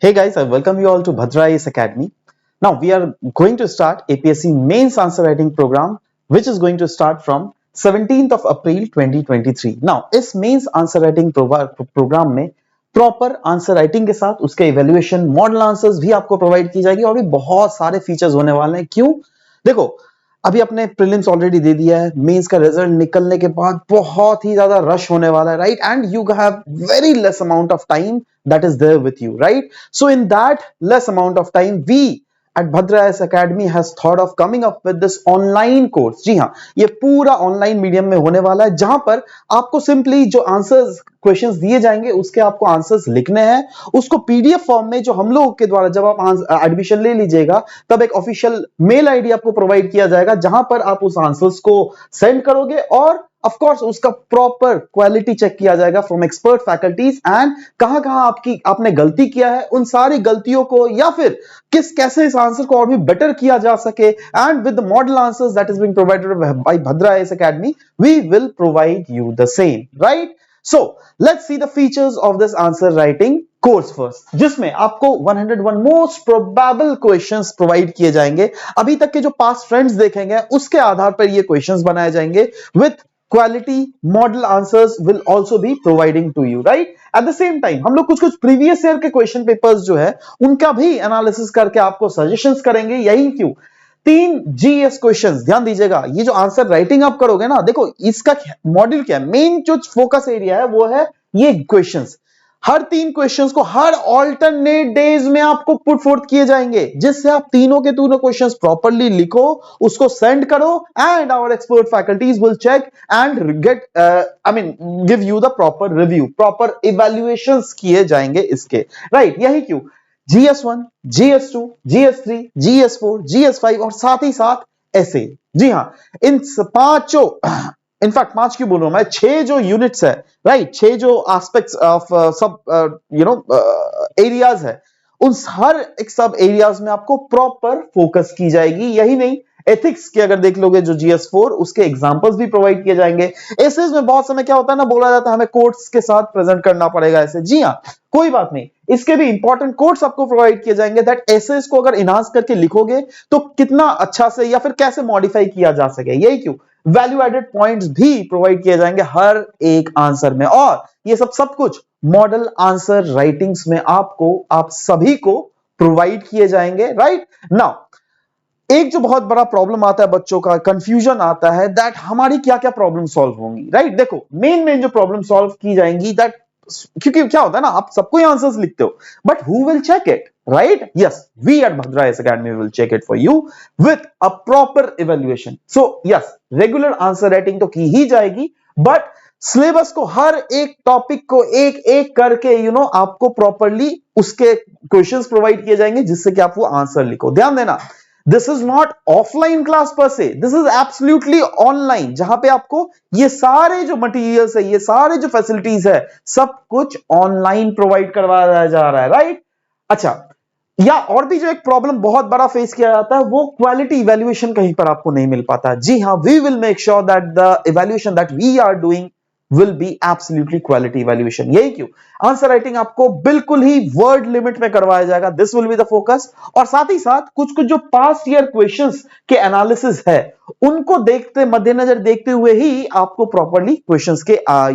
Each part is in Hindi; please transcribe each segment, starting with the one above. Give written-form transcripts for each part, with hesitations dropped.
Hey guys, I welcome you all to Bhadra IAS Academy. Now we are going to start APSC Mains Answer Writing program, which is going to start from 17th of April 2023. Now इस Mains Answer Writing program में प्रॉपर आंसर राइटिंग के साथ उसके इवेल्युएशन मॉडल आंसर्स भी आपको प्रोवाइड की जाएगी और भी बहुत सारे फीचर्स होने वाले हैं। क्यों? देखो, अभी अपने प्रीलिम्स ऑलरेडी दे दिया है, मेंस का रिजल्ट निकलने के बाद बहुत ही ज्यादा रश होने वाला है, right? And you have very less amount of time that is there with you, right? So in that less amount of time, we at Bhadra IAS Academy has thought of coming up with this online course. जी हाँ, ये पूरा ऑनलाइन मीडियम में होने वाला है, जहां पर आपको सिंपली जो आंसर्स क्वेश्चंस दिए जाएंगे उसके आपको आंसर्स लिखने हैं, उसको पीडीएफ फॉर्म में जो हम लोगों के द्वारा जब आप एडमिशन ले लीजिएगा तब एक ऑफिशियल मेल आईडी आपको प्रोवाइड किया जाएगा, जहां पर आप उस आंसर्स को सेंड करोगे और ऑफ कोर्स उसका प्रॉपर क्वालिटी चेक किया जाएगा फ्रॉम एक्सपर्ट फैकल्टीज एंड कहां-कहां आपने गलती किया है, उन सारी गलतियों को या फिर कैसे इस आंसर को और भी बेटर किया जा सके, and with the model answers that is being provided by Bhadra IAS academy we will provide you the same, right? So let's see the features of this answer writing course first, जिसमें आपको 101 मोस्ट प्रोबेबल क्वेश्चंस प्रोवाइड किए जाएंगे। अभी तक के जो पास्ट ट्रेंड्स देखेंगे उसके आधार पर ये क्वेश्चंस बनाए जाएंगे with quality model answers will also be providing to you, right? At the same time हम लोग कुछ previous year के क्वेश्चन पेपर्स जो है उनका भी एनालिसिस करके आपको सजेशंस करेंगे। यही क्यों 3 जीएस क्वेश्चंस, ध्यान दीजिएगा, ये जो आंसर राइटिंग आप करोगे ना, देखो इसका मॉड्यूल क्या है, मेन जो फोकस एरिया है वो है ये क्वेश्चंस। हर 3 क्वेश्चंस को हर ऑल्टरनेट डेज में आपको पुट फोर्थ किए जाएंगे, जिससे आप तीनों के तीनों क्वेश्चंस प्रॉपर्ली लिखो, उसको सेंड करो and our expert faculties will check and get give you the proper review, proper evaluations किए जाएंगे इसके, राइट? यही क्यों GS1, GS2, GS3, GS4, GS5 और साथ ही साथ ऐसे, जी हां, इन पांचों, इनफैक्ट 5 क्यों बोल रहा हूं मैं, 6 जो यूनिट्स है, राइट, 6 जो एस्पेक्ट्स ऑफ सब एरियाज है, उन हर एक सब एरियाज में आपको प्रॉपर फोकस की जाएगी। यही नहीं, एथिक्स के अगर देख लोगे जो GS4, उसके एग्जांपल्स भी प्रोवाइड किए जाएंगे। एसेज में बहुत समय क्या होता है ना, बोला जाता है हमें कोट्स के साथ प्रेजेंट करना पड़ेगा ऐसे, जी हां, कोई बात नहीं, इसके भी इंपॉर्टेंट कोट्स आपको प्रोवाइड किए जाएंगे दैट एसेज को अगर इनहांस करके लिखोगे तो कितना अच्छा से या फिर कैसे मॉडिफाई किया जा सके। यही क्यों वैल्यू एडेड पॉइंट्स भी प्रोवाइड किए जाएंगे हर एक आंसर में, और ये सब कुछ मॉडल आंसर राइटिंग्स में आपको, आप सभी को प्रोवाइड किए जाएंगे, राइट? नाउ एक जो बहुत बड़ा प्रॉब्लम आता है बच्चों का, कंफ्यूजन आता है दैट हमारी क्या क्या प्रॉब्लम सॉल्व होंगी, राइट? देखो मेन जो प्रॉब्लम सॉल्व की जाएंगी दैट, क्योंकि क्या होता है ना, आप सबको ही आंसर्स लिखते हो but who will check it, right? Yes, we at Bhadra IAS Academy will check it for you with a proper evaluation. So yes, regular answer writing तो की ही जाएगी, but सिलेबस को हर एक टॉपिक को एक एक करके आपको प्रॉपरली उसके क्वेश्चंस प्रोवाइड किए जाएंगे, जिससे कि आप वो आंसर लिखो। ध्यान देना, this is not offline class पर से, दिस इज एब्सोल्युटली ऑनलाइन, जहां पे आपको ये सारे जो मटेरियल्स है, ये सारे जो फैसिलिटीज है, सब कुछ ऑनलाइन प्रोवाइड करवाया जा रहा है, राइट? अच्छा, या और भी जो एक प्रॉब्लम बहुत बड़ा फेस किया जाता है वो क्वालिटी इवैल्यूएशन कहीं पर आपको नहीं मिल पाता। जी हां, we will make sure that the evaluation that we are doing will be absolutely quality evaluation। यही क्यों आंसर राइटिंग आपको बिल्कुल ही वर्ड लिमिट में करवाया जाएगा, this will be the focus, और साथ ही साथ कुछ जो पास्ट ईयर क्वेश्चंस के एनालिसिस है उनको देखते, मद्देनजर देखते हुए ही आपको प्रॉपर्ली क्वेश्चंस के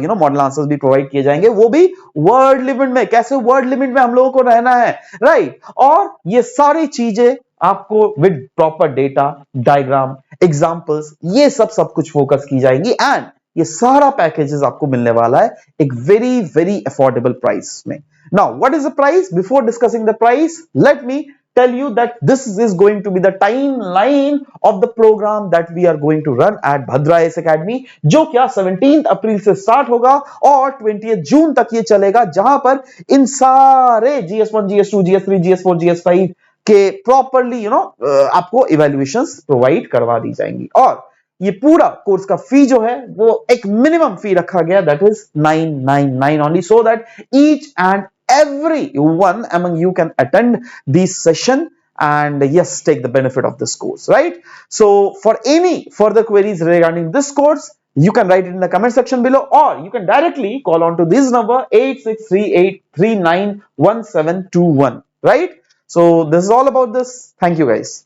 मॉडल आंसर्स भी प्रोवाइड किए जाएंगे, वो भी वर्ड लिमिट में। कैसे वर्ड लिमिट में हम लोगों को रहना है, राइट? और ये सारी चीजें आपको with proper data, diagram, examples, ये सब कुछ फोकस की जाएंगी, एंड ये सारा पैकेजेस आपको मिलने वाला है एक वेरी वेरी अफोर्डेबल प्राइस में। Now what is the price? Before discussing the price, let me tell you that this is going to be the timeline of the program that we are going to run at Bhadra IAS Academy, जो क्या 17 अप्रैल से स्टार्ट होगा और 20 जून तक ये चलेगा, जहां पर इन सारे GS1, GS2, GS3, GS4, GS5 के प्रॉपरली आपको इवैल्यूएशंस प्रोवाइड करवा दी जाएंगी। और ये पूरा कोर्स का फी जो है वो एक मिनिमम फी रखा गया, that is 999 only, so that each and everyone among you can attend this session and yes, take the benefit of this course, right? So for any further queries regarding this course, you can write it in the comment section below, or you can directly call on to this number 8638391721, right? So this is all about this. Thank you guys.